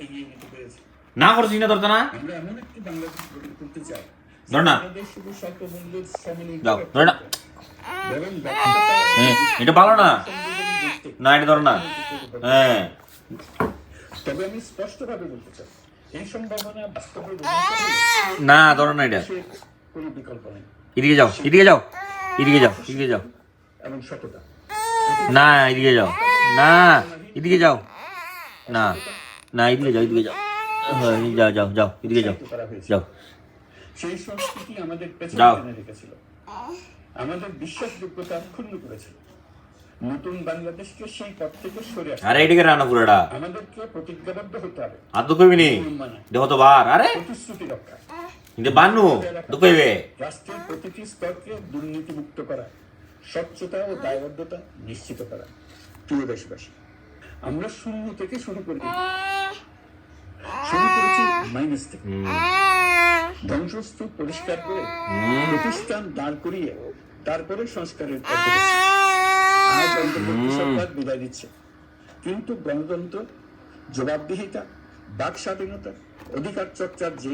এগিয়ে নিতে পেরেছি। না করছিস না ধরতে না আমরা এমন একটি বাংলাদেশ গড়ে তুলতে চাই ধর না বাংলাদেশ শুধু স্বল্প মূল্যের সমন্বিত যাও ধর না বরং দক্ষতা হ্যাঁ এটা ভালো না না এটা ধর না হ্যাঁ তবে আমি স্পষ্টভাবে বলতে চাই এই সম্ভাবনা বাস্তবে না ধর না এটা কোনো বিকল্প নেই। এদিকে যাও এদিকে যাও এদিকে যাও এদিকে যাও এবং সততা না এদিকে যাও না এদিকে যাও না না এদিকে যাও এদিকে যাও হ্যাঁ যাও যাও যাও এদিকে যাও করা হয়েছে। যাও সেই সংস্কৃতি আমাদের পেছনে যাও। টেনে রেখেছিল, আমাদের বিশ্বাসযোগ্যতা ক্ষুণ্ণ করেছিল। নতুন বাংলাদেশকে সেই পথ থেকে সরে আসতে আরে এদিকে রান্না পুরোটা আমাদেরকে প্রতিজ্ঞাবদ্ধ হতে হবে। আর তো কইবি নি দেখো তো বার আরে প্রতিশ্রুতি রক্ষা, কিন্তু বানু তো কইবে রাষ্ট্রের প্রতিটি স্তরকে দুর্নীতিমুক্ত করা, স্বচ্ছতা ও দায়বদ্ধতা নিশ্চিত করা। প্রিয় দেশবাসী, আমরা শূন্য থেকে শুরু করেছি মাইনাস থেকে। ধ্বংসস্তূপ পরিষ্কার করে প্রতিষ্ঠান দাঁড় করিয়ে তারপরে সংস্কারের পথ ধরেছি। আজ অন্তর্বর্তী সরকার বিদায় দিচ্ছে, কিন্তু গণতন্ত্র, জবাবদিহিতা, বাক স্বাধীনতা, অধিকার চর্চার যে